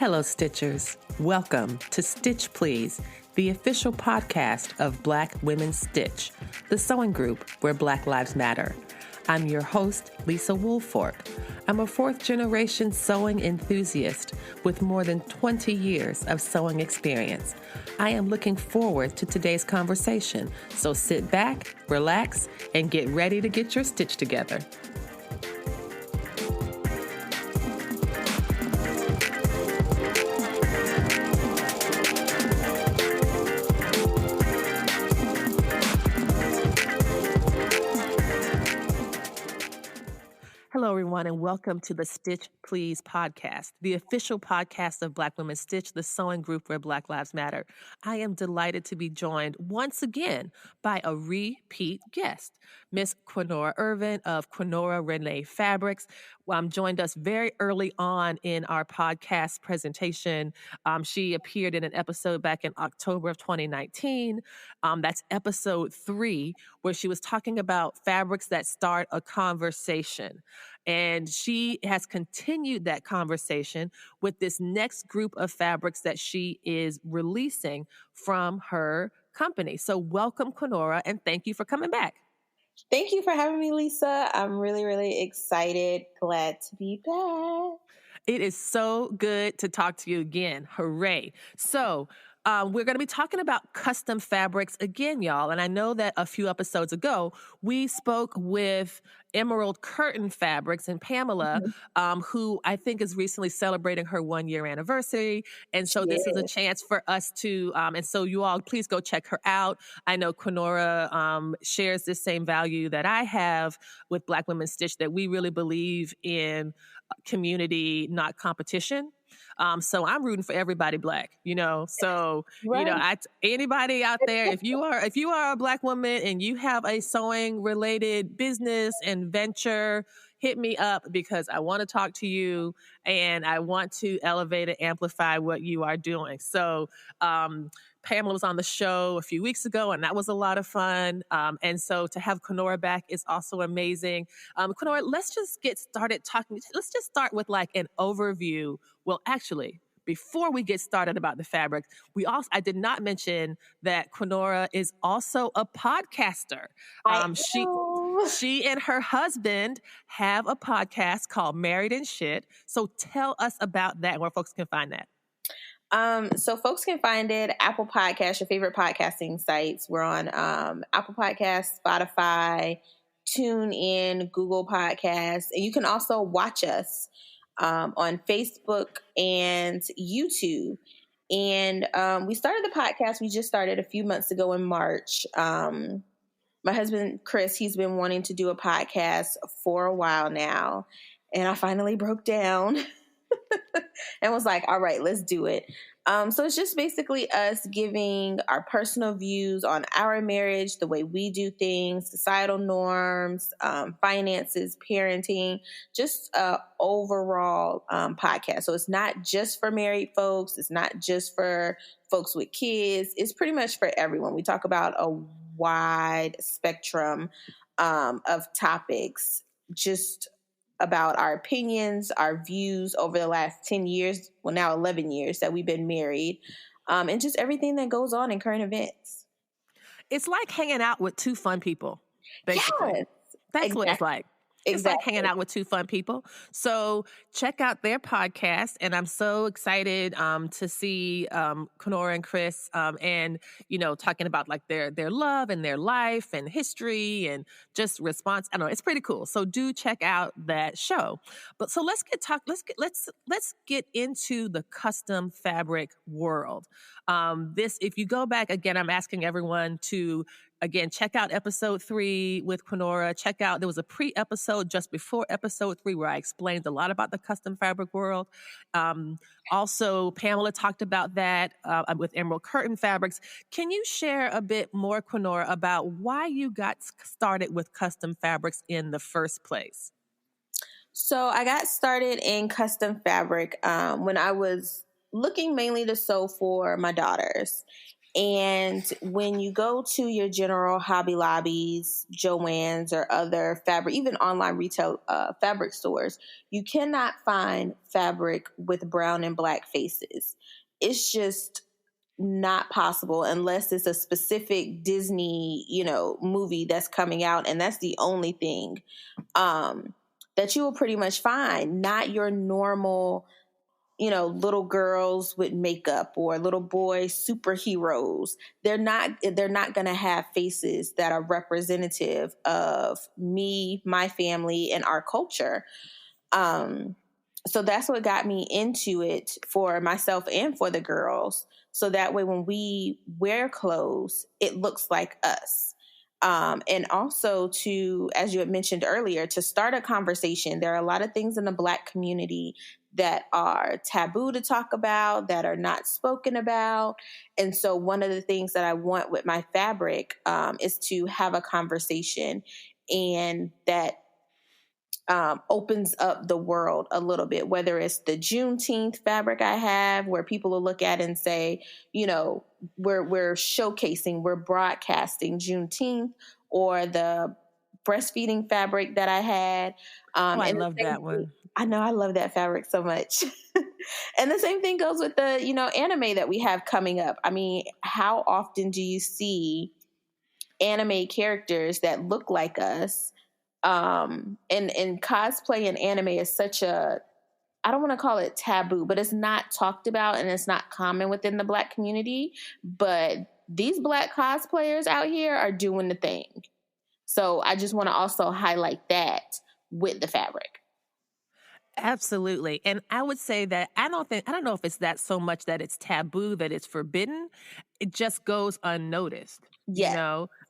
Hello, Stitchers. Welcome to Stitch Please, the official podcast of Black Women Stitch, the sewing group where Black Lives Matter. I'm your host, Lisa Woolfork. I'm a fourth-generation sewing enthusiast with more than 20 years of sewing experience. I am looking forward to today's conversation, so sit back, relax, and get ready to get your stitch together. Hello, everyone, and welcome to the Stitch Please podcast, the official podcast of Black Women Stitch, the sewing group where Black Lives Matter. I am delighted to be joined once again by a repeat guest, Miss Queenora Irvin of Queenora Renee Fabrics. Joined us very early on in our podcast presentation. She appeared in an episode back in October of 2019. That's episode 3, where she was talking about fabrics that start a conversation. And she has continued that conversation with this next group of fabrics that she is releasing from her company. So welcome, Queenora, and thank you for coming back. Thank you for having me, Lisa. I'm really excited. Glad to be back. It is so good to talk to you again. Hooray. So we're going to be talking about custom fabrics again, y'all. And I know that a few episodes ago, we spoke with Emerald Curtain Fabrics and Pamela, who I think is recently celebrating her 1-year anniversary. And so this is a chance for us to, and so you all, please go check her out. I know Queenora shares the same value that I have with Black Women Stitch, that we really believe in community, not competition. So I'm rooting for everybody Black, so, Right. anybody out there, if you are a Black woman and you have a sewing related business and venture, hit me up because I want to talk to you and I want to elevate and amplify what you are doing. So, Pamela was on the show a few weeks ago, and that was a lot of fun. And so to have Queenora back is also amazing. Queenora, let's just get started talking. Let's just start with like an overview. Well, actually, before we get started about the fabric, I did not mention that Queenora is also a podcaster. She and her husband have a podcast called Married and Shit. So tell us about that and where folks can find that. So folks can find it Apple Podcasts, your favorite podcasting sites. We're on Apple Podcasts, Spotify, TuneIn, Google Podcasts, and you can also watch us on Facebook and YouTube. And we started the podcast. We just started a few months ago in March. My husband, Chris, he's been wanting to do a podcast for a while now. And I finally broke down and was like, all right, let's do it. So it's just basically us giving our personal views on our marriage, the way we do things, societal norms, finances, parenting, just an overall podcast. So it's not just for married folks. It's not just for folks with kids. It's pretty much for everyone. We talk about a wide spectrum of topics, just about our opinions, our views over the last 10 years, well, now 11 years that we've been married, and just everything that goes on in current events. It's like hanging out with two fun people, basically. Yes, That's exactly. what it's like. It's like hanging out with two fun people. So check out their podcast. And I'm so excited to see Queenora and Chris and, talking about like their love and their life and history and just response. I don't know. It's pretty cool. So do check out that show. But so let's get into the custom fabric world. If you go back again, I'm asking everyone to again, check out episode 3 with Queenora. There was a pre-episode just before episode 3 where I explained a lot about the custom fabric world. Also, Pamela talked about that with Emerald Curtain Fabrics. Can you share a bit more, Queenora, about why you got started with custom fabrics in the first place? So I got started in custom fabric when I was looking mainly to sew for my daughters. And when you go to your general Hobby Lobbies, Joann's, or other fabric, even online retail fabric stores, you cannot find fabric with brown and black faces. It's just not possible unless it's a specific Disney, movie that's coming out, and that's the only thing that you will pretty much find. Not your normal, little girls with makeup or little boys superheroes. They're not going to have faces that are representative of me, my family, and our culture. So that's what got me into it for myself and for the girls. So that way, when we wear clothes, it looks like us. And also to, as you had mentioned earlier, to start a conversation. There are a lot of things in the Black community that are taboo to talk about, that are not spoken about. And so one of the things that I want with my fabric is to have a conversation, and that opens up the world a little bit, whether it's the Juneteenth fabric I have, where people will look at it and say, we're showcasing, we're broadcasting Juneteenth, or the breastfeeding fabric that I had. I And the love same that thing, one. I know, I love that fabric so much. And the same thing goes with the, anime that we have coming up. I mean, how often do you see anime characters that look like us? And cosplay and anime is such a, I don't want to call it taboo, but it's not talked about and it's not common within the Black community. But these Black cosplayers out here are doing the thing. So I just want to also highlight that with the fabric. Absolutely. And I would say that I don't know if it's that so much that it's taboo, that it's forbidden. It just goes unnoticed. Yes.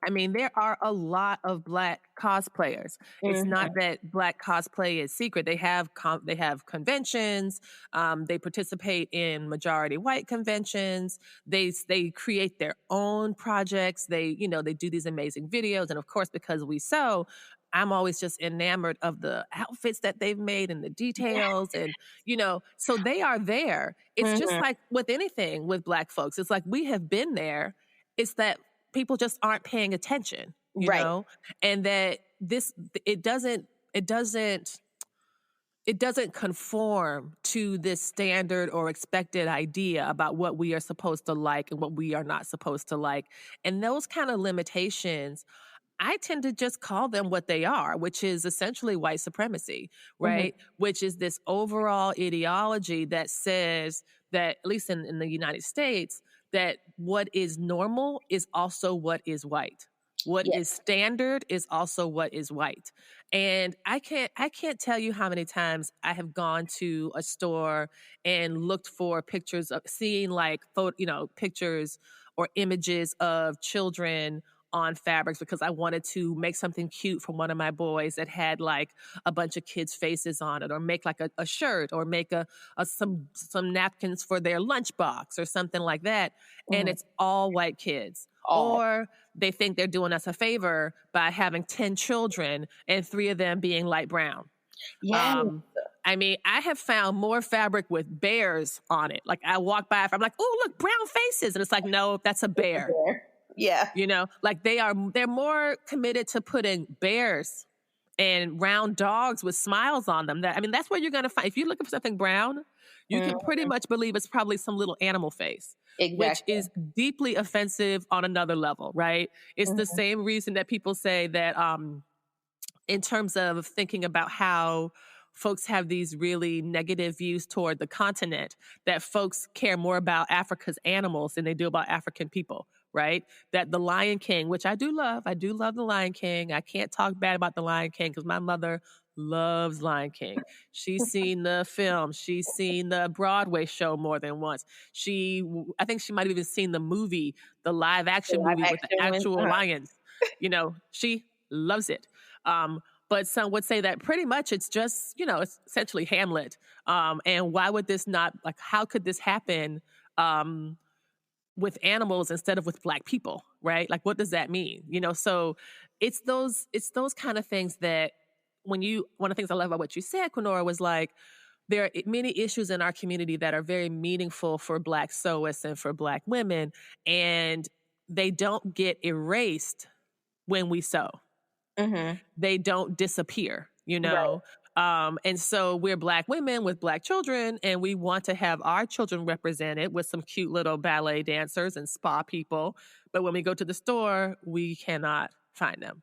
I mean, there are a lot of Black cosplayers. It's not that Black cosplay is secret. They have they have conventions. They participate in majority white conventions. They create their own projects. They do these amazing videos, and of course, because we sew, I'm always just enamored of the outfits that they've made and the details. And, so they are there. It's just like with anything with Black folks. It's like we have been there. It's that people just aren't paying attention, Right. and that it doesn't conform to this standard or expected idea about what we are supposed to like and what we are not supposed to like. And those kind of limitations, I tend to just call them what they are, which is essentially white supremacy, right? Which is this overall ideology that says that, at least in the United States, that what is normal is also what is white. What is standard is also what is white. And I can't tell you how many times I have gone to a store and looked for pictures of seeing pictures or images of children on fabrics because I wanted to make something cute for one of my boys that had like a bunch of kids' faces on it, or make like a shirt, or make some napkins for their lunchbox or something like that. And it's all white kids. Or they think they're doing us a favor by having 10 children and 3 of them being light brown. Yeah. I mean, I have found more fabric with bears on it. Like I walk by, I'm like, oh, look, brown faces. And it's like, no, that's a bear. Yeah. Like they're more committed to putting bears and round dogs with smiles on them. That's where you're going to find, if you're looking for something brown, you can pretty much believe it's probably some little animal face. Exactly. Which is deeply offensive on another level, right? It's the same reason that people say that in terms of thinking about how folks have these really negative views toward the continent, that folks care more about Africa's animals than they do about African people, right? That the Lion King, which I do love the Lion King. I can't talk bad about the Lion King because my mother loves Lion King. She's seen the film. She's seen the Broadway show more than once. I think she might have even seen the movie, the live action movie with the actual lions. She loves it. But some would say that pretty much it's just, it's essentially Hamlet. And why would this not, like, how could this happen with animals instead of with Black people, right? Like, what does that mean? So it's those kind of things that one of the things I love about what you said, Queenora, was like, there are many issues in our community that are very meaningful for Black sewists and for Black women, and they don't get erased when we sew. Mm-hmm. They don't disappear, you Right. know? And so we're Black women with Black children, and we want to have our children represented with some cute little ballet dancers and spa people. But when we go to the store, we cannot find them.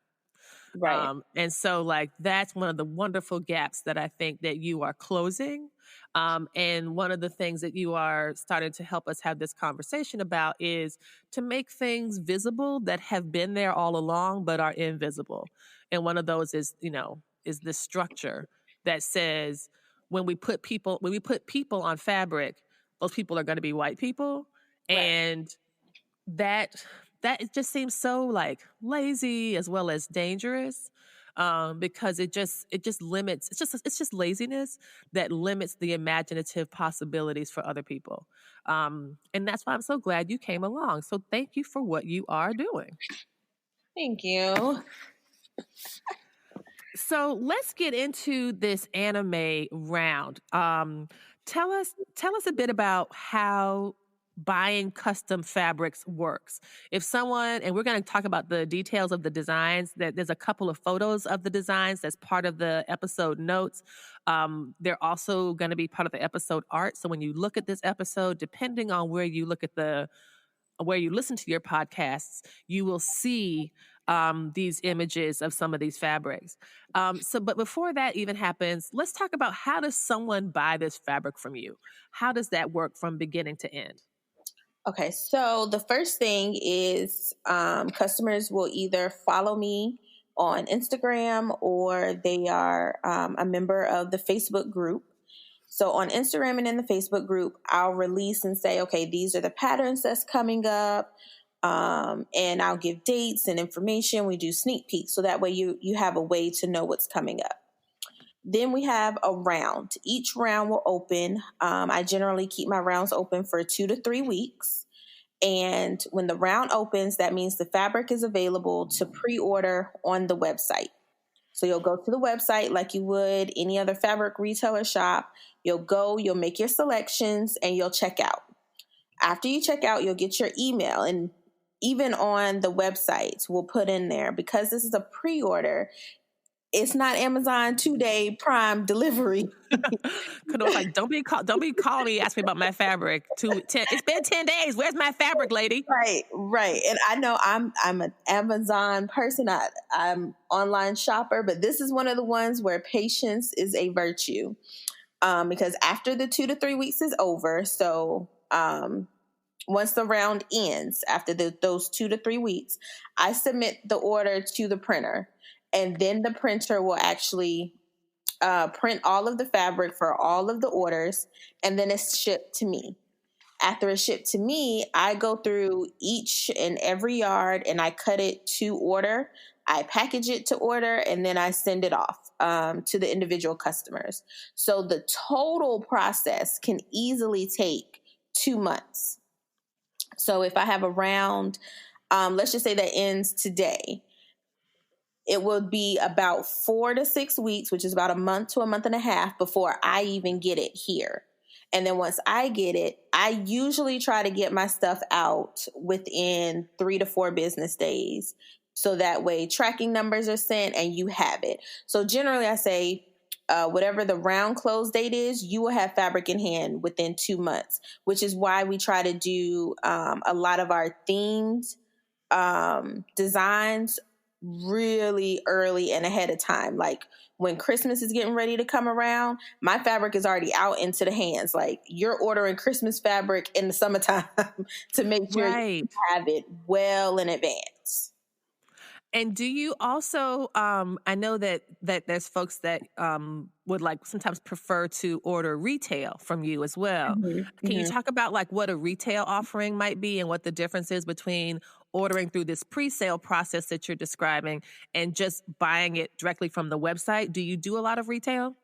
Right. And so like that's one of the wonderful gaps that I think that you are closing. And one of the things that you are starting to help us have this conversation about is to make things visible that have been there all along but are invisible. And one of those is, is the structure that says when we put people on fabric, those people are going to be white people. Right. And that it just seems so like lazy as well as dangerous, because it just limits, it's just laziness that limits the imaginative possibilities for other people, and that's why I'm so glad you came along. So thank you for what you are doing. Thank you. So let's get into this anime round. Tell us a bit about how buying custom fabrics works. If someone, and we're going to talk about the details of the designs, that there's a couple of photos of the designs that's part of the episode notes. They're also going to be part of the episode art. So when you look at this episode, depending on where you look at where you listen to your podcasts, you will see these images of some of these fabrics. But before that even happens, let's talk about how does someone buy this fabric from you? How does that work from beginning to end? Okay, so the first thing is customers will either follow me on Instagram or they are a member of the Facebook group. So on Instagram and in the Facebook group, I'll release and say, okay, these are the patterns that's coming up. And I'll give dates and information. We do sneak peeks. So that way you have a way to know what's coming up. Then we have a round. Each round will open. I generally keep my rounds open for 2 to 3 weeks. And when the round opens, that means the fabric is available to pre-order on the website. So you'll go to the website like you would any other fabric retailer shop. You'll make your selections, and you'll check out. After you check out, you'll get your email. And even on the website, we'll put in there, because this is a pre-order, it's not Amazon 2-day Prime delivery. Queenora like, don't be calling me, ask me about my fabric. It's been 10 days. Where's my fabric, lady? Right. And I know I'm an Amazon person. I'm online shopper, but this is one of the ones where patience is a virtue. Because after the 2 to 3 weeks is over, so once the round ends, after those 2 to 3 weeks, I submit the order to the printer, and then the printer will actually print all of the fabric for all of the orders, and then it's shipped to me. After it's shipped to me, I go through each and every yard and I cut it to order. I package it to order, and then I send it off to the individual customers. So the total process can easily take 2 months. So if I have a round, let's just say that ends today, it will be about 4 to 6 weeks, which is about a month to a month and a half before I even get it here. And then once I get it, I usually try to get my stuff out within 3 to 4 business days. So that way tracking numbers are sent and you have it. So generally I say, whatever the round close date is, you will have fabric in hand within 2 months, which is why we try to do a lot of our themed designs really early and ahead of time. Like when Christmas is getting ready to come around, my fabric is already out into the hands. Like you're ordering Christmas fabric in the summertime to make sure you have it well in advance. And do you also, I know that there's folks that would like sometimes prefer to order retail from you as well. Can you talk about like what a retail offering might be and what the difference is between ordering through this pre-sale process that you're describing and just buying it directly from the website? Do you do a lot of retail?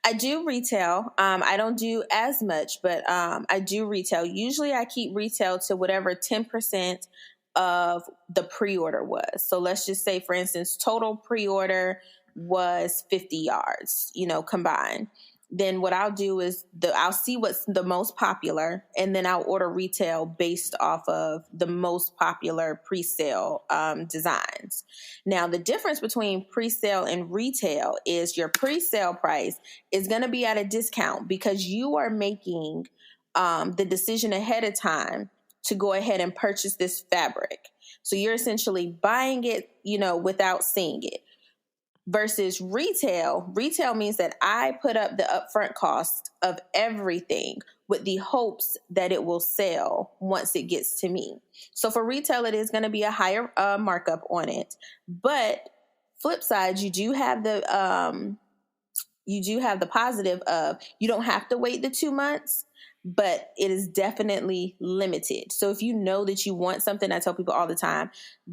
I do retail. I don't do as much, but I do retail. Usually I keep retail to whatever 10% of the pre-order was. So let's just say, for instance, total pre-order was 50 yards, combined. then what I'll do is I'll see what's the most popular, and then I'll order retail based off of the most popular pre-sale designs. Now, the difference between pre-sale and retail is your pre-sale price is going to be at a discount because you are making the decision ahead of time to go ahead and purchase this fabric. So you're essentially buying it, without seeing it. Versus retail means that I put up the upfront cost of everything with the hopes that it will sell once it gets to me. So for retail, it is going to be a higher markup on it. But flip side, you do have the positive of you don't have to wait the 2 months, but it is definitely limited. So if you know that you want something, I tell people all the time,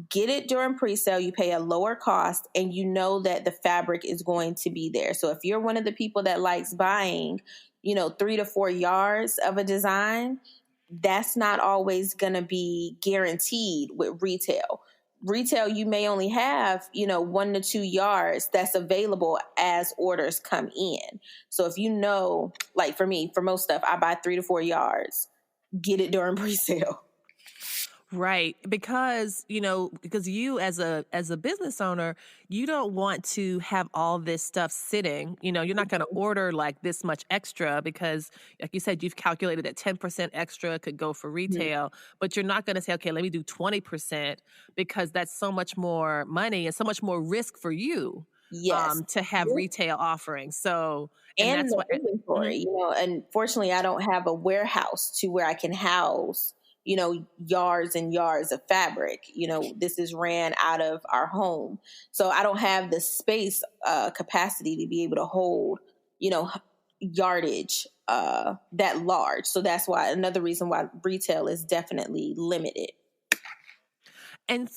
get it during pre-sale. You pay a lower cost and you know that the fabric is going to be there. So if you're one of the people that likes buying, 3 to 4 yards of a design, that's not always going to be guaranteed with retail. Retail, you may only have, 1 to 2 yards that's available as orders come in. So if like for me, for most stuff, I buy 3 to 4 yards, get it during pre-sale. Right. Because you as a business owner, you don't want to have all this stuff sitting. You're not going to order like this much extra because, like you said, you've calculated that 10% extra could go for retail, but you're not going to say, okay, let me do 20% because that's so much more money and so much more risk for you. Yes. To have retail offerings. So, and that's the what inventory, unfortunately I don't have a warehouse to where I can house yards and yards of fabric. This is ran out of our home. So I don't have the space capacity to be able to hold, yardage that large. So that's why another reason why retail is definitely limited. And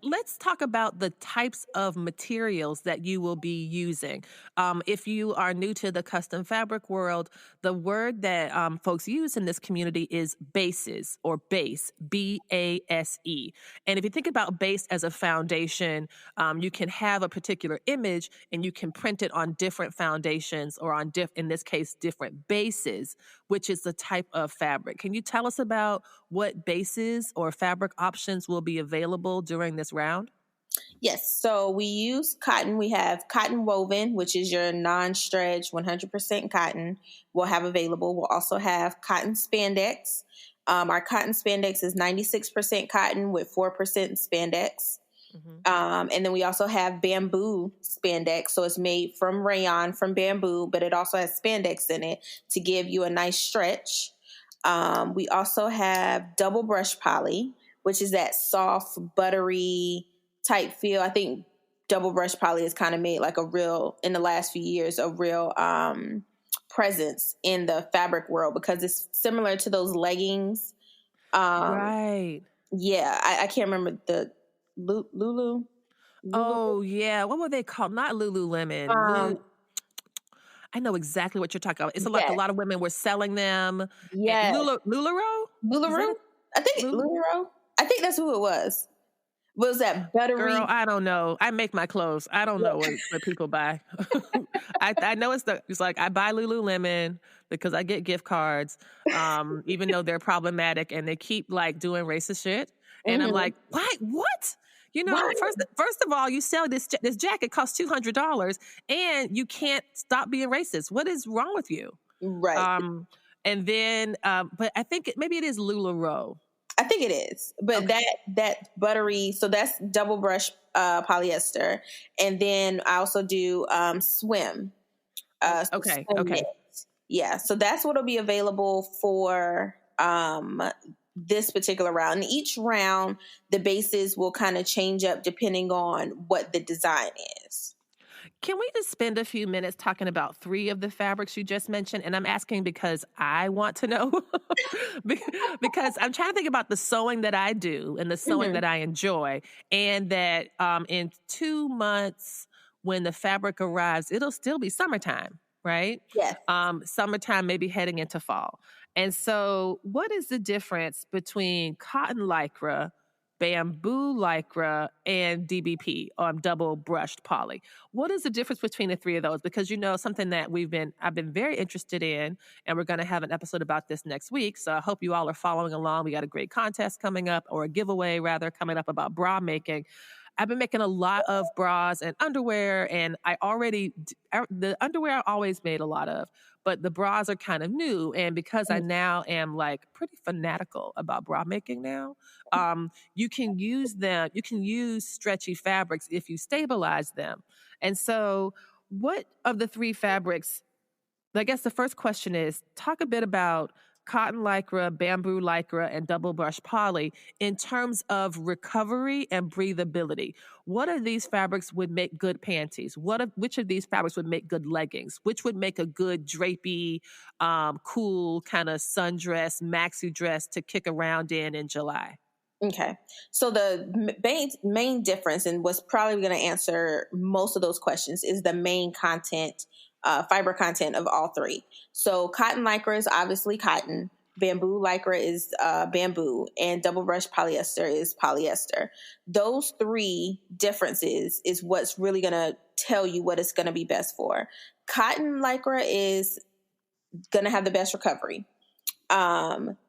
let's talk about the types of materials that you will be using. If you are new to the custom fabric world, the word that folks use in this community is bases or base, B-A-S-E. And if you think about base as a foundation, you can have a particular image and you can print it on different foundations or on, in this case, different bases, which is the type of fabric. Can you tell us about what bases or fabric options will be available during this round? Yes. So we use cotton. We have cotton woven, which is your non-stretch 100% cotton we'll have available. We'll also have cotton spandex. Our cotton spandex is 96% cotton with 4% spandex. And then we also have bamboo spandex. So it's made from rayon, from bamboo, but it also has spandex in it to give you a nice stretch. We also have double brush poly, which is that soft, buttery type feel. I think double brush poly has kind of made like in the last few years, a real presence in the fabric world because it's similar to those leggings. Right. Yeah, I can't remember the Lulu. Oh, yeah. What were they called? Not Lululemon. I know exactly what you're talking about. It's like a lot of women were selling them. Yeah. LuLaRoe? LuLaRoe? I think LuLaRoe. I think that's who it was. Was that buttery? Girl, I don't know. I make my clothes. I don't know what people buy. I know it's like I buy Lululemon because I get gift cards, even though they're problematic and they keep like doing racist shit. And I'm like, what? First of all, you sell this jacket costs $200 and you can't stop being racist. What is wrong with you? Right. And then, but I think maybe it is LuLaRoe. I think it is, but that buttery, so that's double brush polyester, and then I also do swim. Okay. Knit. Yeah, so that's what'll be available for this particular round. And each round, the bases will kind of change up depending on what the design is. Can we just spend a few minutes talking about 3 of the fabrics you just mentioned? And I'm asking because I want to know. Because I'm trying to think about the sewing that I do and the sewing that I enjoy. And that in 2 months, when the fabric arrives, it'll still be summertime, right? Yes. Summertime, maybe heading into fall. And so what is the difference between cotton lycra bamboo lycra, and DBP, double brushed poly. What is the difference between the three of those? Because something that I've been very interested in, and we're going to have an episode about this next week. So I hope you all are following along. We got a great contest coming up, or a giveaway rather, coming up about bra making. I've been making a lot of bras and underwear, and the underwear I always made a lot of, but the bras are kind of new. And because I now am like pretty fanatical about bra making now, you can use stretchy fabrics if you stabilize them. And so, what of the three fabrics? I guess the first question is, talk a bit about cotton lycra, bamboo lycra, and double brush poly in terms of recovery and breathability. What of these fabrics would make good panties? Which of these fabrics would make good leggings? Which would make a good drapey, cool kind of sundress, maxi dress to kick around in July? Okay. So the main difference, and what's probably going to answer most of those questions, is the main content, fiber content of all three. So cotton lycra is obviously cotton, bamboo lycra is bamboo, and double brush polyester is polyester. Those three differences is what's really going to tell you what it's going to be best for. Cotton lycra is going to have the best recovery.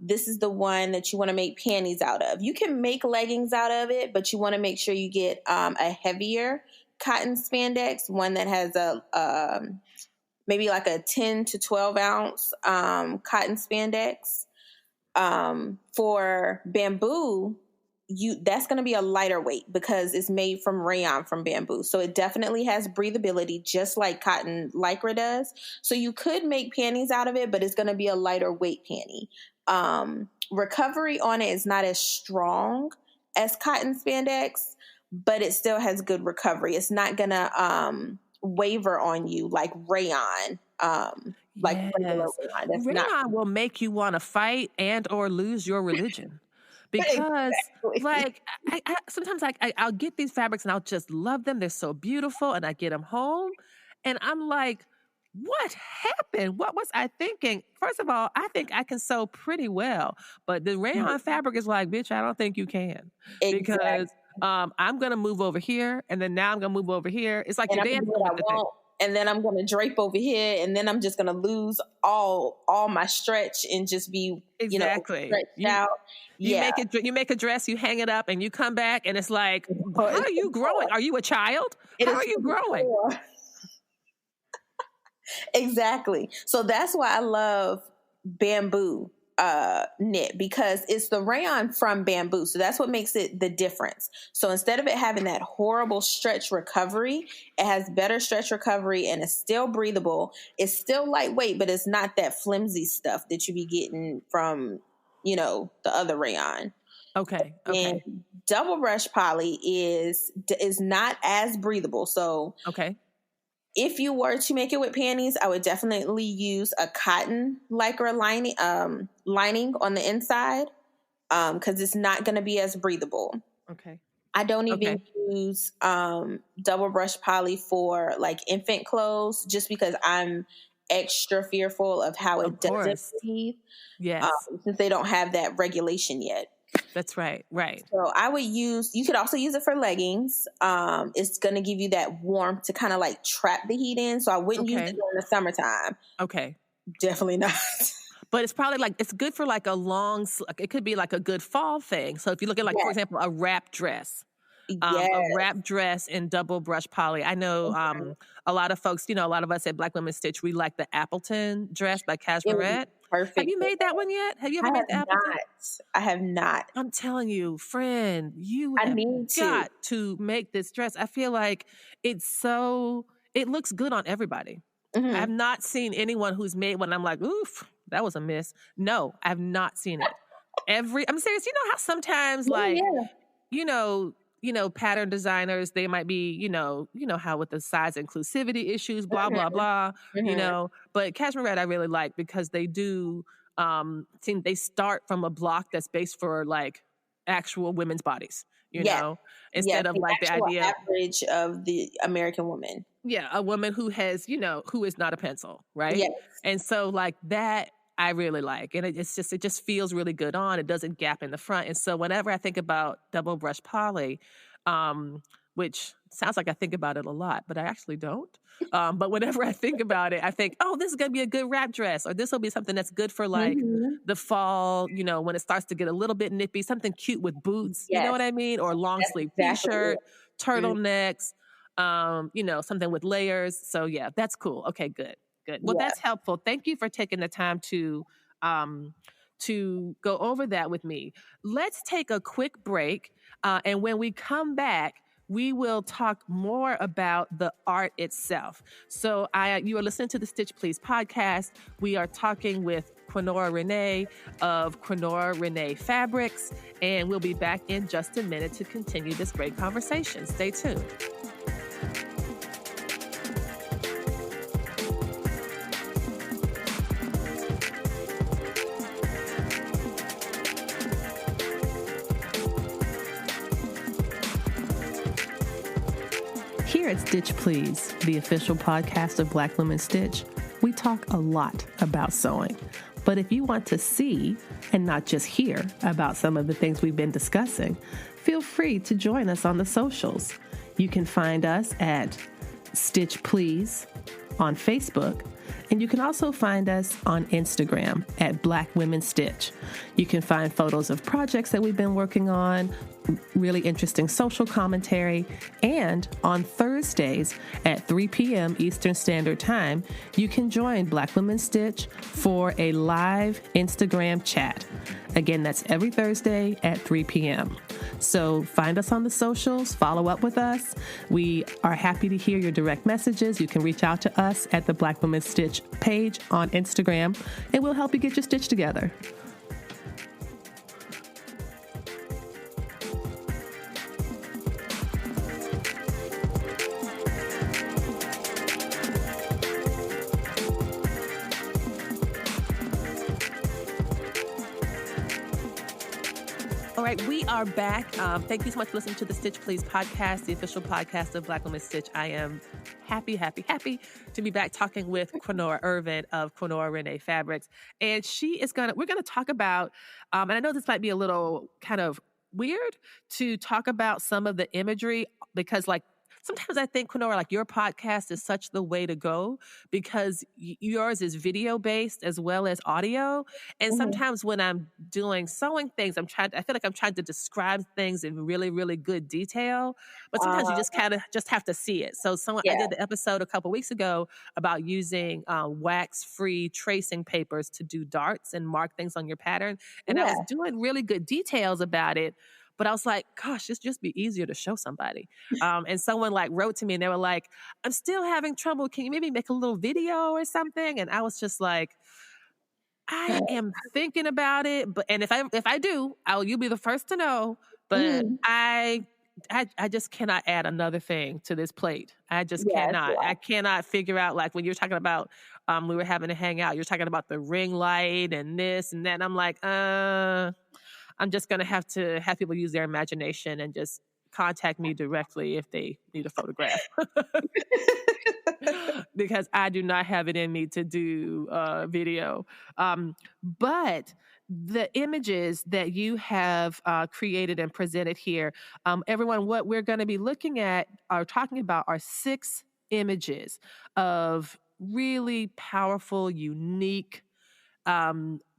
This is the one that you want to make panties out of. You can make leggings out of it, but you want to make sure you get a heavier cotton spandex, one that has a maybe like a 10 to 12 ounce cotton spandex. For bamboo, that's going to be a lighter weight because it's made from rayon from bamboo. So it definitely has breathability, just like cotton lycra does. So you could make panties out of it, but it's going to be a lighter weight panty. Recovery on it is not as strong as cotton spandex, but it still has good recovery. It's not going to waver on you like rayon. Like regular rayon. Rayon will make you want to fight and or lose your religion. Because like sometimes I'll get these fabrics and I'll just love them. They're so beautiful, and I get them home and I'm like, what happened? What was I thinking? First of all, I think I can sew pretty well, but the rayon fabric is like, bitch, I don't think you can. Because I'm going to move over here, and then now I'm going to move over here. It's like you're dancing with the thing. And then I'm going to drape over here, and then I'm just going to lose all my stretch and just be, exactly stretched out. You make a dress, you hang it up, and you come back, and it's like, how are you growing? Are you a child? How are you growing? Exactly. So that's why I love bamboo knit, because it's the rayon from bamboo. So that's what makes it the difference. So instead of it having that horrible stretch recovery, it has better stretch recovery, and it's still breathable. It's still lightweight, but it's not that flimsy stuff that you be getting from, the other rayon. Okay. And double brush poly is not as breathable. So if you were to make it with panties, I would definitely use a cotton lycra lining on the inside, because it's not going to be as breathable. Okay. I don't even use double brush poly for like infant clothes, just because I'm extra fearful of how it doesn't breathe. Yes. Since they don't have that regulation yet. That's right. So you could also use it for leggings. It's going to give you that warmth to kind of like trap the heat in. So I wouldn't use it during the summertime. Okay. Definitely not. But it's probably like, it's good for like it could be like a good fall thing. So if you look at like, for example, a wrap dress. A wrap dress in double brush poly. I know a lot of folks, a lot of us at Black Women Stitch, we like the Appleton dress by Cashmere. Perfect. Have you made that one yet? Have you ever made the Appleton? I have not. I'm telling you, friend, I need to make this dress. I feel like it looks good on everybody. Mm-hmm. I have not seen anyone who's made one. I'm like, oof, that was a miss. No, I have not seen it. I'm serious. You know how sometimes pattern designers, they might be, how with the size inclusivity issues, blah, blah, blah, but Cashmere Red I really like, because they do, they start from a block that's based for like actual women's bodies, instead of like the idea average of the American woman. Yeah. A woman who has, who is not a pencil. Right. Yes. And so like that, I really like. And it just feels really good on. It doesn't gap in the front. And so whenever I think about double brush poly, which sounds like I think about it a lot, but I actually don't. But whenever I think about it, I think, oh, this is going to be a good wrap dress, or this will be something that's good for like the fall, when it starts to get a little bit nippy, something cute with boots, you know Yes. what I mean? Or long sleeve t-shirt, turtlenecks, something with layers. So yeah, that's cool. Okay, good. Well, that's helpful. Thank you for taking the time to go over that with me. Let's take a quick break. And when we come back, we will talk more about the art itself. So you are listening to the Stitch Please podcast. We are talking with Queenora Renee of Queenora Renee Fabrics, and we'll be back in just a minute to continue this great conversation. Stay tuned. Here at Stitch Please, the official podcast of Black Women Stitch, we talk a lot about sewing. But if you want to see and not just hear about some of the things we've been discussing, feel free to join us on the socials. You can find us at Stitch Please on Facebook, and you can also find us on Instagram at Black Women Stitch. You can find photos of projects that we've been working on, really interesting social commentary, and on Thursdays at 3 p.m. Eastern Standard Time, you can join Black Women Stitch for a live Instagram chat. Again, that's every Thursday at 3 p.m. So find us on the socials, follow up with us. We are happy to hear your direct messages. You can reach out to us at the Black Women Stitch page on Instagram, and we'll help you get your stitch together. All right, we are back. Thank you so much for listening to the Stitch Please podcast, the official podcast of Black Women Stitch. I am happy to be back talking with Queenora Irvin of Queenora Renee Fabrics. And we're going to talk about, and I know this might be a little kind of weird to talk about some of the imagery, because sometimes I think, Queenora, your podcast is such the way to go, because yours is video based as well as audio. And sometimes when I'm doing sewing things, I feel like I'm trying to describe things in really, really good detail. But sometimes you just kind of just have to see it. So I did the episode a couple weeks ago about using wax-free tracing papers to do darts and mark things on your pattern. And I was doing really good details about it. But I was like, gosh, it's just be easier to show somebody. And someone wrote to me and they were like, I'm still having trouble. Can you maybe make a little video or something? And I was just like, I am thinking about it. And if I do, you'll be the first to know. But I just cannot add another thing to this plate. I just cannot. Yeah. I cannot figure out, when you're talking about, we were having a hangout, you're talking about the ring light and this and that. And I'm like, I'm just going to have people use their imagination and just contact me directly if they need a photograph. Because I do not have it in me to do video. But the images that you have created and presented here, everyone, what we're going to be looking at or talking about are 6 images of really powerful, unique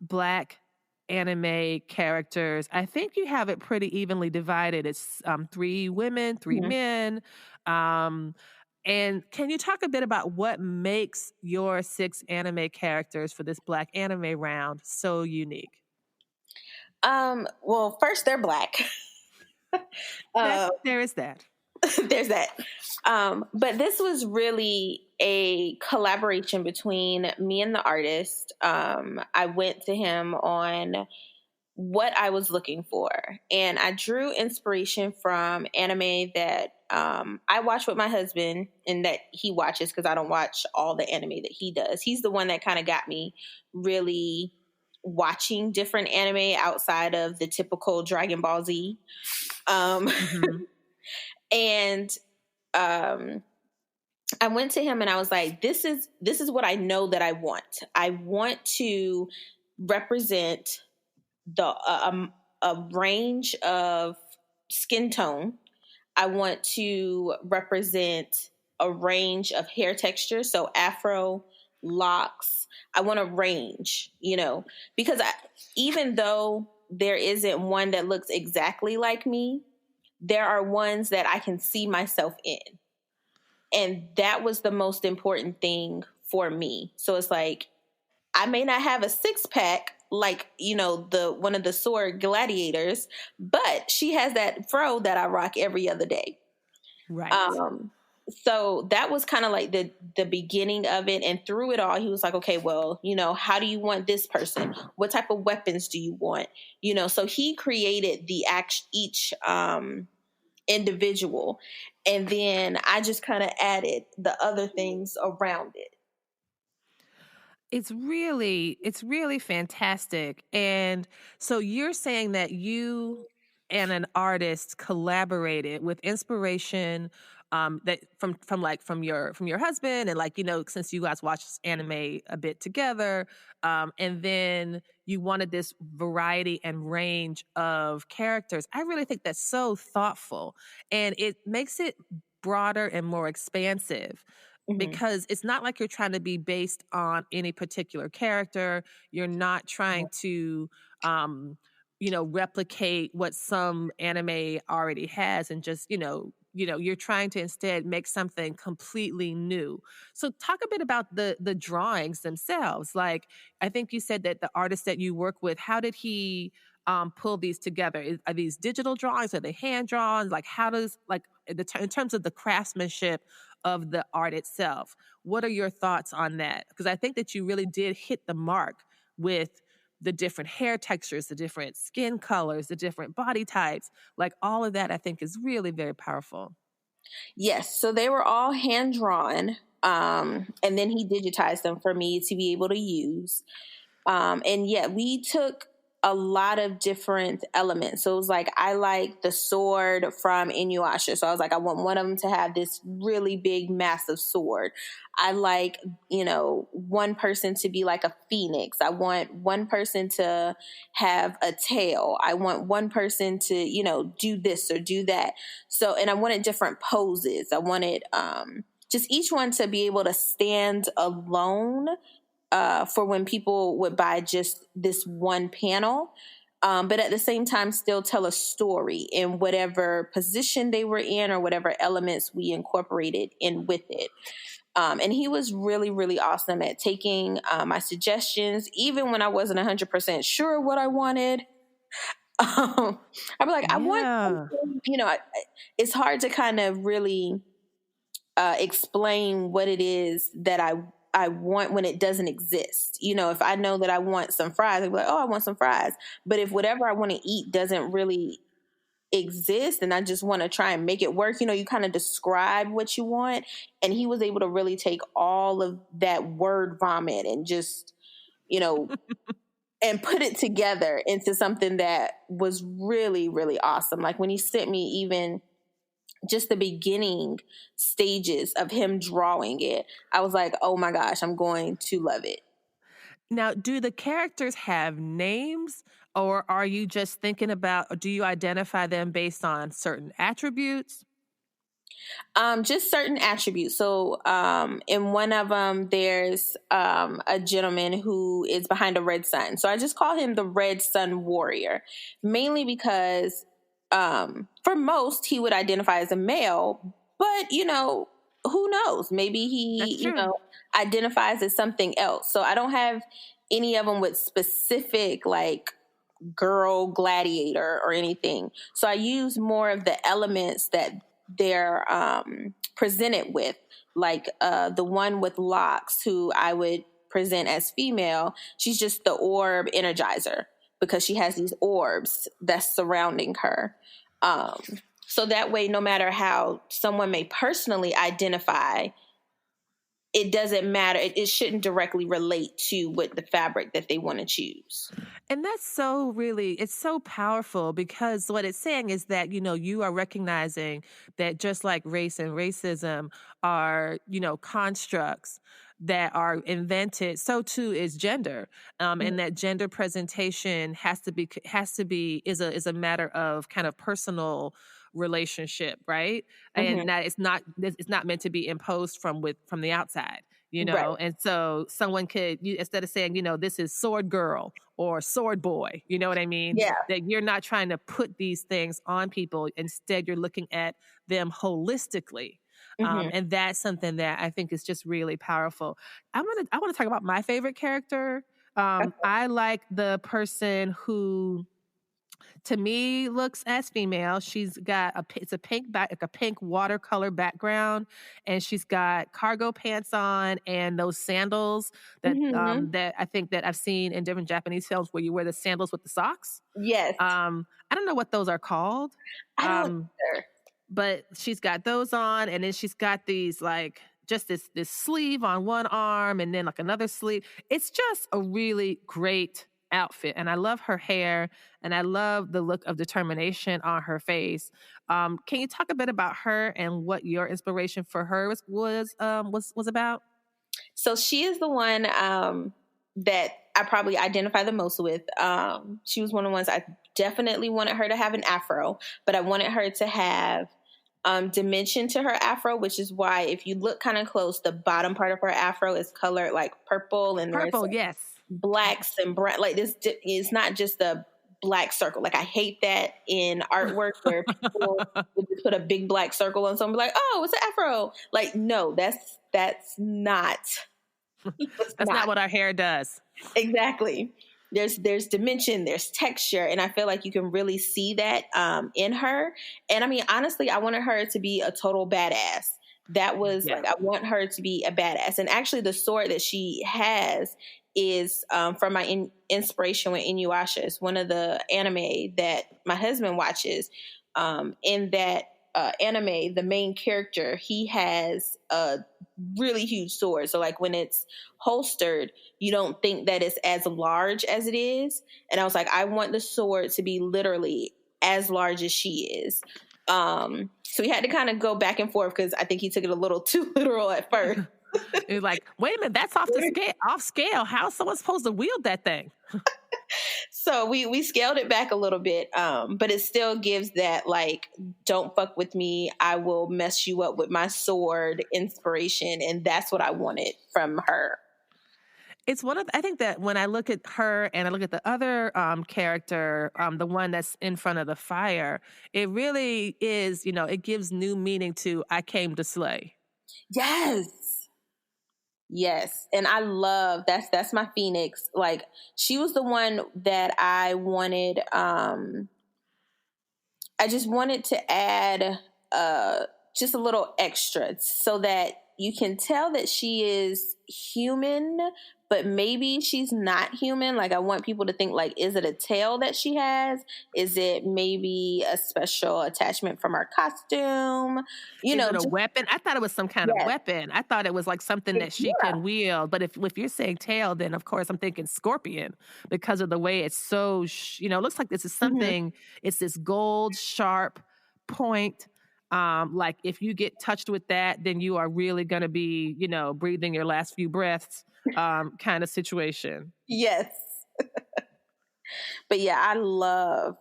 Black anime characters. I think you have it pretty evenly divided. It's 3 women, 3 men. And can you talk a bit about what makes your 6 anime characters for this Black anime round so unique? Well, first, they're Black. There is that. There's that. But this was really a collaboration between me and the artist. I went to him on what I was looking for, and I drew inspiration from anime that I watch with my husband and that he watches, because I don't watch all the anime that he does. He's the one that kind of got me really watching different anime outside of the typical Dragon Ball Z. And I went to him and I was like, this is what I know that I want. I want to represent a range of skin tone. I want to represent a range of hair texture, so afro, locks. I want a range, because even though there isn't one that looks exactly like me, there are ones that I can see myself in. And that was the most important thing for me. So it's like, I may not have a six pack like, the one of the sword gladiators, but she has that fro that I rock every other day. Right. So that was kind of like the beginning of it. And through it all, he was like, okay, well, how do you want this person? What type of weapons do you want? So he created each individual. And then I just kind of added the other things around it. It's really fantastic. And so you're saying that you and an artist collaborated with inspiration that from your husband, and since you guys watched anime a bit together, and then you wanted this variety and range of characters. I really think that's so thoughtful, and it makes it broader and more expansive, because it's not like you're trying to be based on any particular character. You're not trying to, replicate what some anime already has, and just, you're trying to instead make something completely new. So talk a bit about the drawings themselves. Like, I think you said that the artist that you work with, how did he pull these together? Are these digital drawings? Are they hand drawn? Like, how does, like, in terms of the craftsmanship of the art itself, what are your thoughts on that? Because I think that you really did hit the mark with the different hair textures, the different skin colors, the different body types. Like, all of that, I think, is really very powerful. Yes. So they were all hand drawn. And then he digitized them for me to be able to use. And yeah, we took a lot of different elements. So it was like, I like the sword from Inuyasha. So I was like, I want one of them to have this really big, massive sword. I like, one person to be like a phoenix. I want one person to have a tail. I want one person to, do this or do that. So, and I wanted different poses. I wanted, just each one to be able to stand alone for when people would buy just this one panel, but at the same time still tell a story in whatever position they were in or whatever elements we incorporated in with it. And he was really, really awesome at taking my suggestions, even when I wasn't 100% sure what I wanted. I'd be like, I want Yeah. something, it's hard to kind of really explain what it is that I want when it doesn't exist. If I know that I want some fries, I'd be like, oh, I want some fries. But if whatever I want to eat doesn't really exist and I just want to try and make it work, you kind of describe what you want. And he was able to really take all of that word vomit and just, and put it together into something that was really, really awesome. Like when he sent me even just the beginning stages of him drawing it, I was like, oh my gosh, I'm going to love it. Now, do the characters have names, or are you just thinking about, or do you identify them based on certain attributes? Just certain attributes. So in one of them, there's a gentleman who is behind a red sun. So I just call him the Red Sun Warrior, mainly because for most, he would identify as a male, but who knows? Maybe That's he, true. identifies as something else. So I don't have any of them with specific like girl gladiator or anything. So I use more of the elements that they're presented with, like the one with locks, who I would present as female. She's just the orb energizer because she has these orbs that's surrounding her. So that way, no matter how someone may personally identify it doesn't matter. It shouldn't directly relate to what the fabric that they want to choose. And that's so really, it's so powerful because what it's saying is that, you are recognizing that just like race and racism are, constructs that are invented, so too is gender. And that gender presentation is a matter of kind of personal relationship, right? Mm-hmm. And that it's not meant to be imposed from the outside. Right. And so someone could, instead of saying, this is sword girl or sword boy, you know what I mean? Yeah. That you're not trying to put these things on people. Instead, you're looking at them holistically. Mm-hmm. And that's something that I think is just really powerful. I want to talk about my favorite character. I like the person who, to me, looks as female. She's got it's a pink back, like a pink watercolor background, and she's got cargo pants on and those sandals that Mm-hmm. that I think that I've seen in different Japanese films where you wear the sandals with the socks. Yes. I don't know what those are called. I don't Um, either. but she's got those on, and then she's got these like just this sleeve on one arm and then like another sleeve. It's just a really great outfit, and I love her hair, and I love the look of determination on her face. Can you talk a bit about her and what your inspiration for her was about? So she is the one that I probably identify the most with. She was one of the ones I definitely wanted her to have an afro, but I wanted her to have dimension to her afro, which is why if you look kind of close, the bottom part of her afro is colored like purple, and there's Purple, yes. blacks and brown. Like this is not just a black circle. Like I hate that in artwork where people would just put a big black circle on something like, oh, it's an afro. Like, no, that's not. That's not what our hair does. Exactly. There's dimension, there's texture, and I feel like you can really see that in her. And I mean, honestly, I wanted her to be a total badass. That was Yeah. like, I want her to be a badass. And actually, the sword that she has is from my inspiration with Inuyasha. It's one of the anime that my husband watches. In that anime, the main character, he has a really huge sword. So like when it's holstered, you don't think that it's as large as it is. And I was like, I want the sword to be literally as large as she is. So we had to kind of go back and forth because I think he took it a little too literal at first. It's like, wait a minute, that's off scale. How's someone supposed to wield that thing? So we scaled it back a little bit, but it still gives that like, don't fuck with me, I will mess you up with my sword inspiration, and that's what I wanted from her. It's I think that when I look at her and I look at the other character, the one that's in front of the fire, it really is, it gives new meaning to I came to slay. Yes. And I love that's my Phoenix. Like she was the one that I wanted I just wanted to add just a little extra so that you can tell that she is human, but maybe she's not human. Like I want people to think like, is it a tail that she has? Is it maybe a special attachment from her costume? Is it a weapon? I thought it was some kind of weapon. I thought it was like something that she can wield. But if you're saying tail, then of course I'm thinking scorpion because of the way it's so, it looks like this is something, it's this gold sharp point. Like if you get touched with that, then you are really going to be, breathing your last few breaths, kind of situation. Yes. But yeah, I love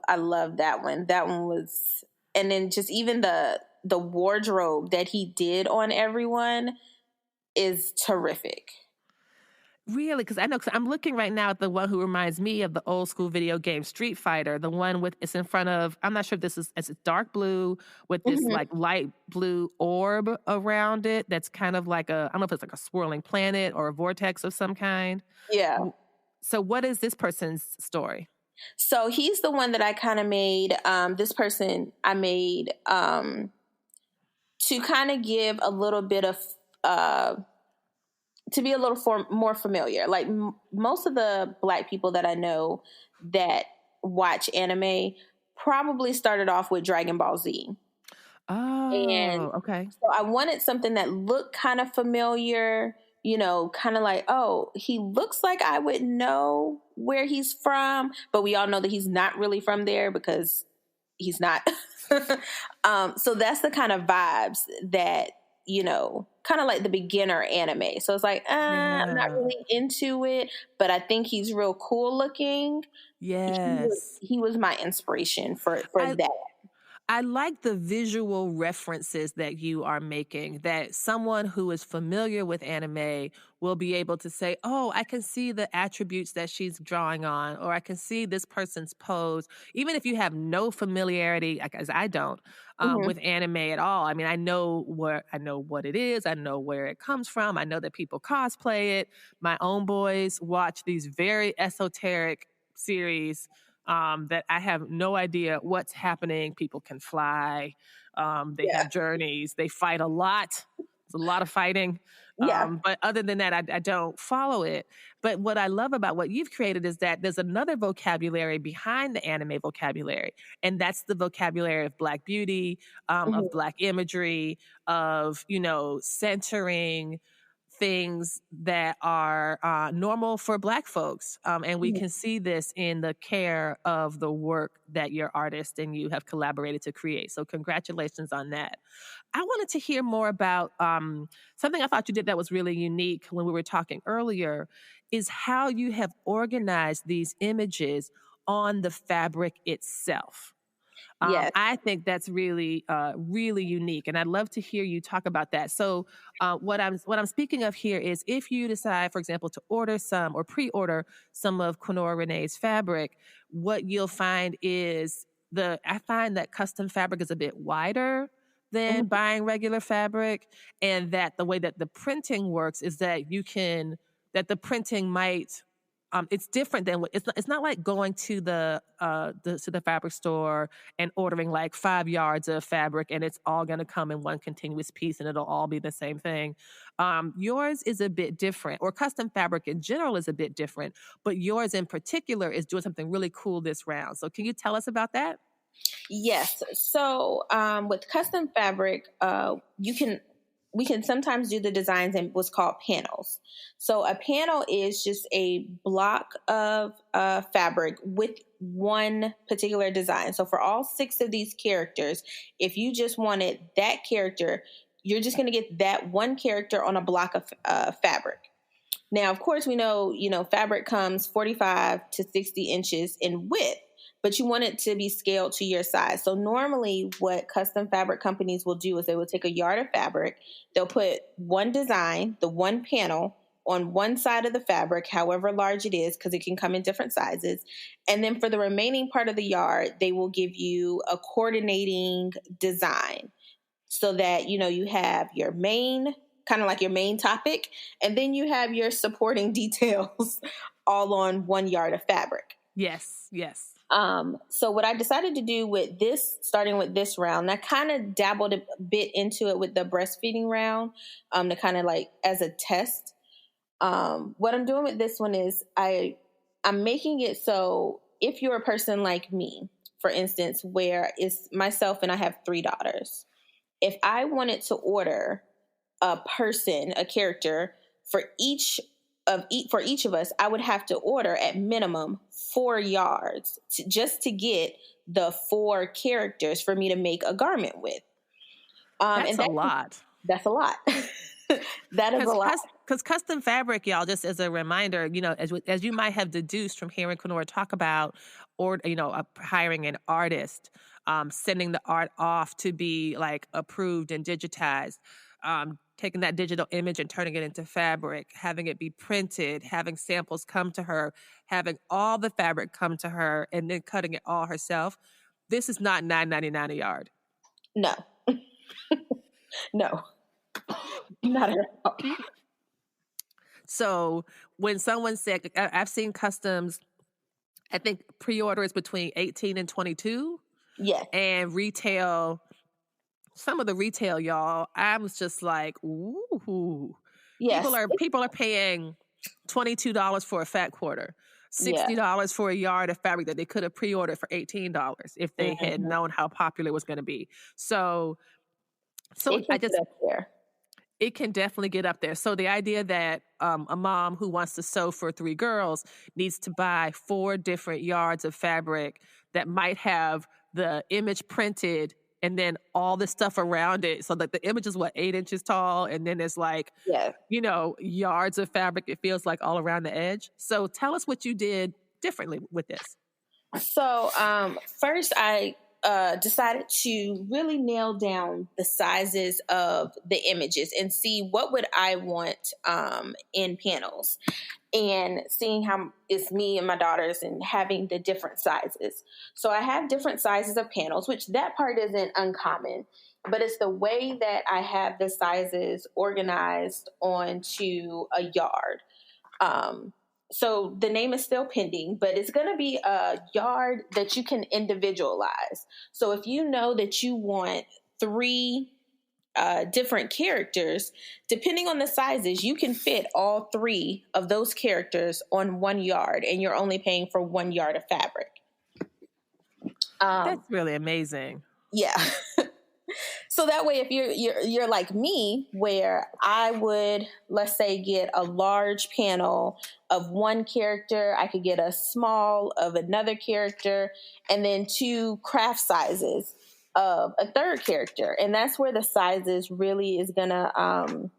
that one. That one was, and then just even the wardrobe that he did on everyone is terrific. Really? Because I know, cause I'm looking right now at the one who reminds me of the old school video game Street Fighter, the one with, it's in front of, I'm not sure if it's dark blue with this like light blue orb around it. That's kind of like I don't know if it's like a swirling planet or a vortex of some kind. Yeah. So what is this person's story? So he's the one that I kind of made, this person I made to kind of give a little bit of, to be a little more familiar. Like most of the Black people that I know that watch anime probably started off with Dragon Ball Z. And Oh, okay. so I wanted something that looked kind of familiar, kind of like, oh, he looks like I would know where he's from, but we all know that he's not really from there because he's not. So that's the kind of vibes that, kind of like the beginner anime. So it's like, I'm not Yeah. really into it, but I think he's real cool looking. Yes. He was my inspiration for I that. I like the visual references that you are making, that someone who is familiar with anime will be able to say, oh, I can see the attributes that she's drawing on, or I can see this person's pose. Even if you have no familiarity, like as I don't, Hmm. with anime at all. I mean, I know what it is. I know where it comes from. I know that people cosplay it. My own boys watch these very esoteric series that I have no idea what's happening. People can fly. They Yeah. have journeys. They fight a lot. It's a lot of fighting. Yeah. But other than that, I don't follow it. But what I love about what you've created is that there's another vocabulary behind the anime vocabulary. And that's the vocabulary of Black beauty, of Mhm. Black imagery, of, centering things that are normal for Black folks. And we Mhm. can see this in the care of the work that your artist and you have collaborated to create. So, congratulations on that. I wanted to hear more about something I thought you did that was really unique when we were talking earlier is how you have organized these images on the fabric itself. Yes. I think that's really, really unique, and I'd love to hear you talk about that. So, what I'm speaking of here is if you decide, for example, to order some or pre-order some of Queenora Renee's fabric, what you'll find is I find that custom fabric is a bit wider than Mhm. buying regular fabric, and that the way that the printing works is that the printing might it's different than it's not like going to the fabric store and ordering like 5 yards of fabric and it's all going to come in one continuous piece and it'll all be the same thing. Yours is a bit different, or custom fabric in general is a bit different, but yours in particular is doing something really cool this round. So, can you tell us about that? Yes. So with custom fabric, we can sometimes do the designs in what's called panels. So a panel is just a block of fabric with one particular design. So for all 6 of these characters, if you just wanted that character, you're just going to get that one character on a block of fabric. Now, of course, we know, fabric comes 45 to 60 inches in width, but you want it to be scaled to your size. So normally what custom fabric companies will do is they will take a yard of fabric, they'll put one design, the one panel on one side of the fabric, however large it is, because it can come in different sizes. And then for the remaining part of the yard, they will give you a coordinating design so that you have your main, kind of like your main topic, and then you have your supporting details all on one yard of fabric. Yes, yes. So what I decided to do with this, starting with this round, I kind of dabbled a bit into it with the breastfeeding round, to kind of like as a test. What I'm doing with this one is I'm making it so if you're a person like me, for instance, where it's myself and I have 3 daughters, if I wanted to order a character for each of us, I would have to order at minimum 4 yards just to get the 4 characters for me to make a garment with. That's And a lot. that's a lot. That is a lot. Because custom fabric, y'all, just as a reminder, as you might have deduced from hearing Queenora talk about, or hiring an artist, sending the art off to be like approved and digitized, taking that digital image and turning it into fabric, having it be printed, having samples come to her, having all the fabric come to her, and then cutting it all herself. This is not $9.99 a yard. No, no, not at all. So when someone said, I've seen customs, I think pre-order is between 18 and 22, Yes, and retail, some of the retail, y'all, I was just like, ooh, people yes, are paying $22 for a fat quarter, yeah. $60 for a yard of fabric that they could have pre-ordered for $18 if they had Mhm. known how popular it was going to be. So So It can get up there. it can definitely get up there. So the idea that a mom who wants to sew for 3 girls needs to buy 4 different yards of fabric that might have the image printed and then all the stuff around it. So that the image is what, 8 inches tall, and then there's like, Yeah. yards of fabric, it feels like all around the edge. So tell us what you did differently with this. So first, I decided to really nail down the sizes of the images and see what would I want in panels, and seeing how it's me and my daughters and having the different sizes. So I have different sizes of panels, which that part isn't uncommon, but it's the way that I have the sizes organized onto a yard. So the name is still pending, but it's going to be a yard that you can individualize. So if you know that you want 3 different characters, depending on the sizes, you can fit all 3 of those characters on 1 yard, and you're only paying for 1 yard of fabric. That's really amazing. Yeah. So that way, if you're like me, where I would, let's say, get a large panel of 1 character, I could get a small of another character, and then 2 craft sizes of a 3rd character. And that's where the sizes really is gonna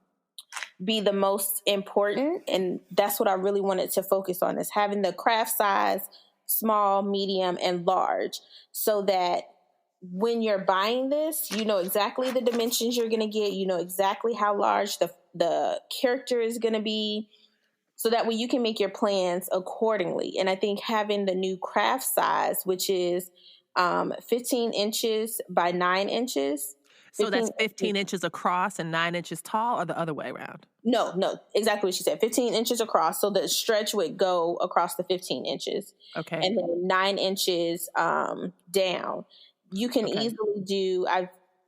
be the most important. And that's what I really wanted to focus on, is having the craft size, small, medium, and large, so that when you're buying this, you know exactly the dimensions you're going to get. You know exactly how large the character is going to be, so that way you can make your plans accordingly. And I think having the new craft size, which is 15 inches by 9 inches. So that's 15 inches across and 9 inches tall, or the other way around? No, exactly what she said. 15 inches across. So the stretch would go across the 15 inches. Okay. And then 9 inches down. You can easily do,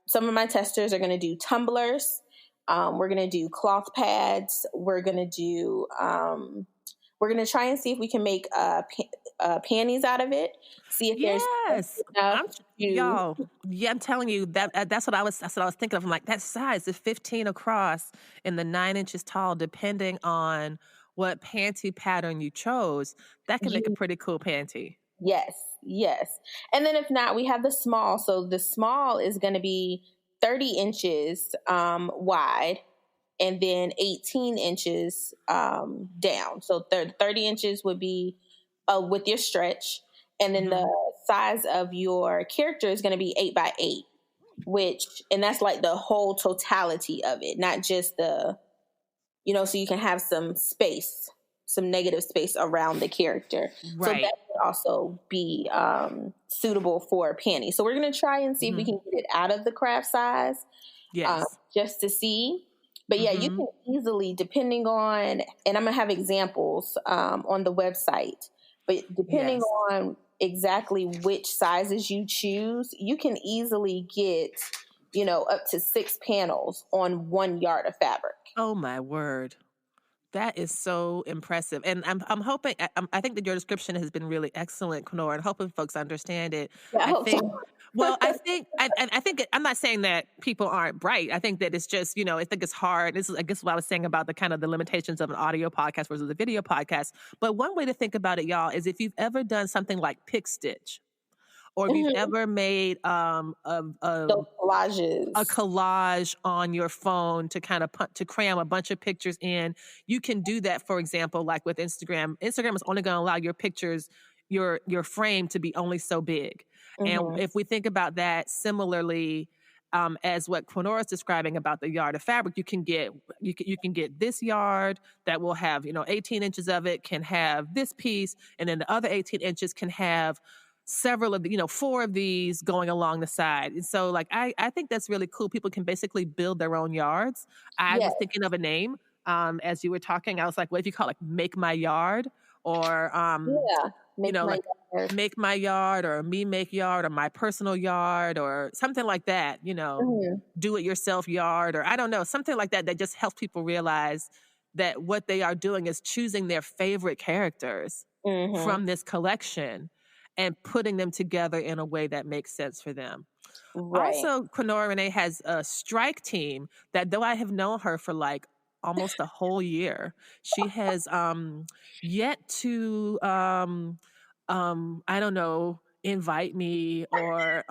some of my testers are going to do tumblers. We're going to do cloth pads. We're going to try and see if we can make panties out of it. See if there's y'all. Yeah, I'm telling you that's what I was thinking of. I'm like, that size is 15 across and the 9 inches tall, depending on what panty pattern you chose. That can make a pretty cool panty. Yes. And then if not, we have the small. So the small is going to be 30 inches wide, and then 18 inches down. So 30 inches would be with your stretch. And then the size of your character is going to be 8 by 8, and that's like the whole totality of it, not just so you can have some space, some negative space around the character. Right. So that would also be suitable for panties. So we're going to try and see if we can get it out of the craft size. Yes. Just to see. But yeah, you can easily, depending on, and I'm going to have examples on the website, but depending on exactly which sizes you choose, you can easily get, up to 6 panels on 1 yard of fabric. Oh my word. That is so impressive. And I'm hoping, I think that your description has been really excellent, Queenora, and hoping folks understand it. Yeah, I think, well, I think, I'm not saying that people aren't bright. I think that it's just, I think it's hard. This is, I guess, what I was saying about the kind of the limitations of an audio podcast versus a video podcast. But one way to think about it, y'all, is if you've ever done something like pick stitch, or if you've ever made those collages, a collage on your phone to kind of to cram a bunch of pictures in, you can do that. For example, like with Instagram. Instagram is only going to allow your pictures, your frame, to be only so big. And if we think about that similarly, as what Queenora is describing about the yard of fabric, you can get this yard that will have 18 inches of it, can have this piece, and then the other 18 inches can have several of 4 of these going along the side. And so I think that's really cool. People can basically build their own yards. I was thinking of a name as you were talking. I was like, what if you call it Make My Yard, or Make My Yard, or Me Make Yard, or My Personal Yard, or something like that, Do It Yourself Yard, or I don't know, something like that just helps people realize that what they are doing is choosing their favorite characters from this collection and putting them together in a way that makes sense for them. Right. Also, Queenora Renee has a strike team that, though I have known her for like almost a whole year, she has yet to I don't know, invite me or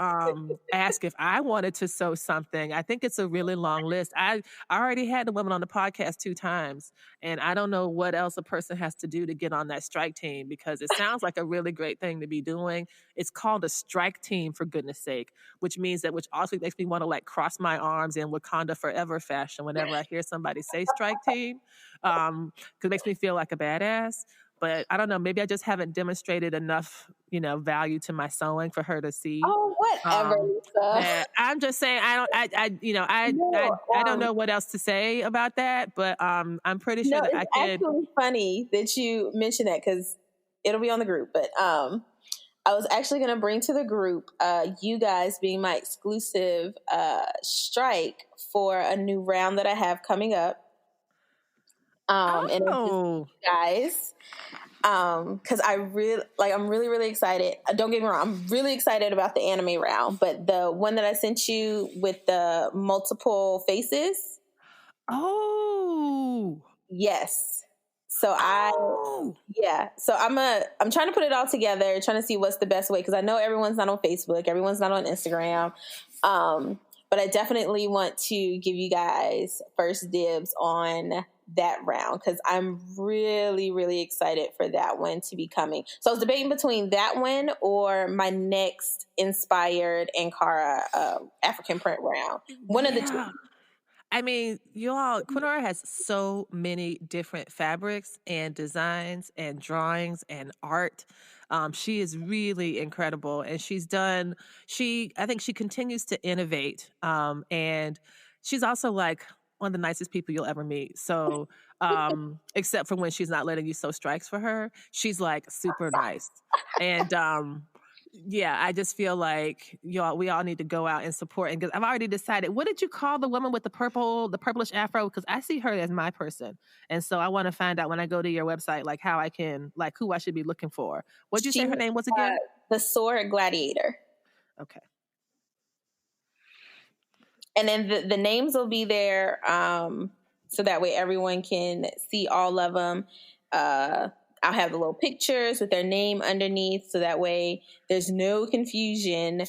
ask if I wanted to sew something. I think it's a really long list. I already had the woman on the podcast 2 times, and I don't know what else a person has to do to get on that strike team, because it sounds like a really great thing to be doing. It's called a strike team, for goodness sake, which means that, which also makes me want to like cross my arms in Wakanda Forever fashion whenever I hear somebody say strike team, because it makes me feel like a badass. But I don't know, maybe I just haven't demonstrated enough, value to my sewing for her to see. Oh, whatever, Lisa. That I'm just saying, I don't know what else to say about that, but I'm pretty sure that it's I could. actually funny that you mentioned that, because it'll be on the group. But I was actually going to bring to the group you guys being my exclusive strike for a new round that I have coming up. And it's just you guys, because I'm really, really excited. Don't get me wrong, I'm really excited about the anime round, but the one that I sent you with the multiple faces. Oh, Yes. So oh, so I'm trying to put it all together, trying to see what's the best way, because I know everyone's not on Facebook, everyone's not on Instagram. But I definitely want to give you guys first dibs on that round, because I'm really, really excited for that one to be coming. So I was debating between that one or my next inspired Ankara African print round. One of the two. I mean, Queenora has so many different fabrics and designs and drawings and art. She is really incredible, and I think she continues to innovate. And she's also like one of the nicest people you'll ever meet. So, except for when she's not letting you sew strikes for her, she's like super nice. And, yeah, I just feel like we all need to go out and support. And because I've already decided, what did you call the woman with the purplish afro? Because I see her as my person, and so I want to find out when I go to your website, like how I can, like who I should be looking for. What'd you say her name was again? The Sword Gladiator. Okay. And then the names will be there, so that way everyone can see all of them. I'll have the little pictures with their name underneath, so that way there's no confusion.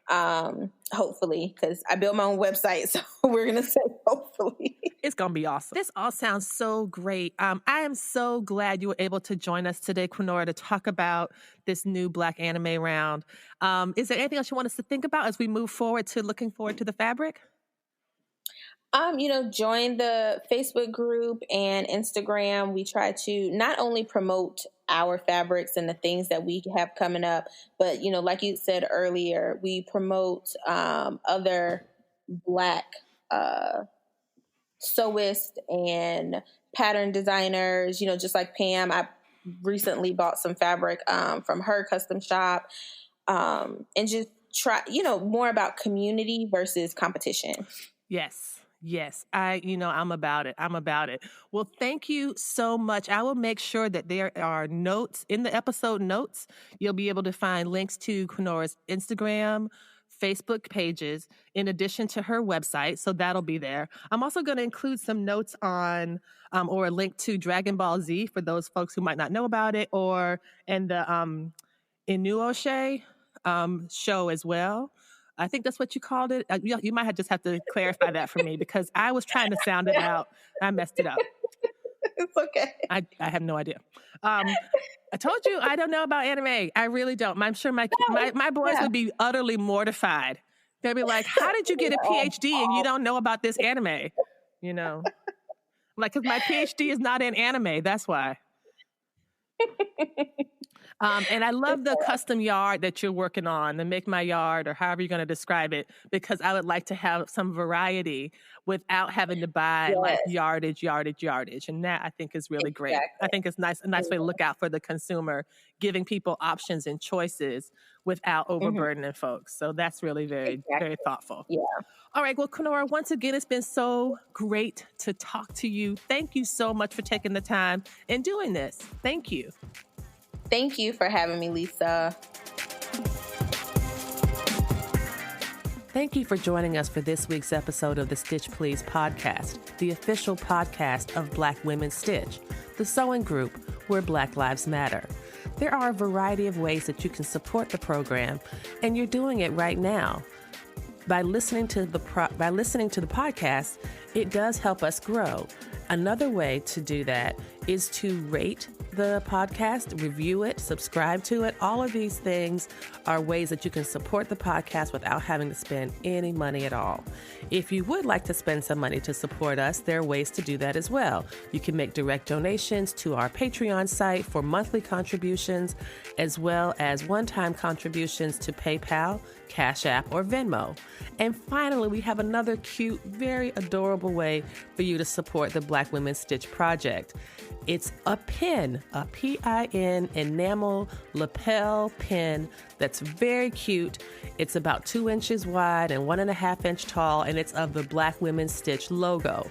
Hopefully, because I built my own website, so we're gonna say hopefully. It's gonna be awesome. This all sounds so great. I am so glad you were able to join us today, Queenora, to talk about this new Black anime round. Is there anything else you want us to think about as we move forward to looking forward to the fabric? Join the Facebook group and Instagram. We try to not only promote our fabrics and the things that we have coming up, but, like you said earlier, we promote other Black sewists and pattern designers, just like Pam. I recently bought some fabric from her custom shop, and just try, more about community versus competition. Yes. I'm about it. Well, thank you so much. I will make sure that there are notes in the episode notes. You'll be able to find links to Queenora's Instagram, Facebook pages, in addition to her website. So that'll be there. I'm also going to include some notes on, or a link to Dragon Ball Z for those folks who might not know about it, and the Inuoshe show as well. I think that's what you called it. You might have to clarify that for me, because I was trying to sound it out. I messed it up. It's okay. I have no idea. I told you I don't know about anime. I really don't. I'm sure my boys would be utterly mortified. They'd be like, "How did you get a PhD and you don't know about this anime?" Like, because my PhD is not in anime. That's why. And I love the custom yard that you're working on, the Make My Yard, or however you're going to describe it, because I would like to have some variety without having to buy like yardage. And that I think is really great. I think it's a nice way to look out for the consumer, giving people options and choices without overburdening folks. So that's really very, very thoughtful. Yeah. All right. Well, Queenora, once again, it's been so great to talk to you. Thank you so much for taking the time and doing this. Thank you. Thank you for having me, Lisa. Thank you for joining us for this week's episode of the Stitch Please podcast, the official podcast of Black Women Stitch, the sewing group where Black Lives Matter. There are a variety of ways that you can support the program, and you're doing it right now. By listening to the podcast, it does help us grow. Another way to do that is to rate the podcast, review it, subscribe to it. All of these things are ways that you can support the podcast without having to spend any money at all. If you would like to spend some money to support us, there are ways to do that as well. You can make direct donations to our Patreon site for monthly contributions, as well as one-time contributions to PayPal, Cash App, or Venmo. And finally, we have another cute, very adorable way for you to support the Black Women Stitch project. It's a pin, a PIN enamel lapel pin that's very cute. It's about 2 inches wide and 1.5 inch tall, and it's of the Black Women Stitch logo.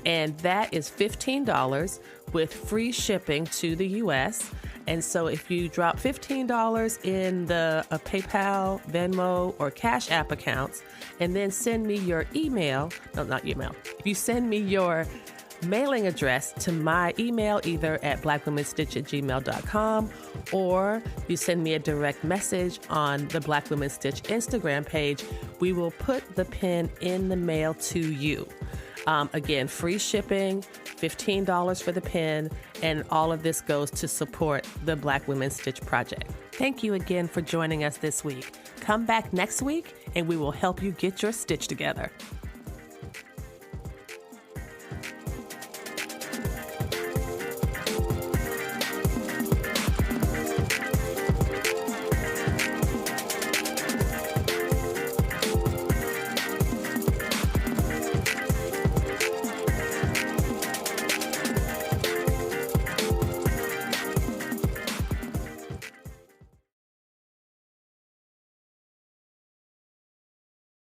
And that is $15 with free shipping to the U.S. And so if you drop $15 in the PayPal, Venmo, or Cash App accounts, and then send me your if you send me your mailing address to my email, either at blackwomenstitch@gmail.com, or you send me a direct message on the Black Women Stitch Instagram page, we will put the pin in the mail to you. Again, free shipping, $15 for the pin, and all of this goes to support the Black Women Stitch project. Thank you again for joining us this week. Come back next week and we will help you get your stitch together.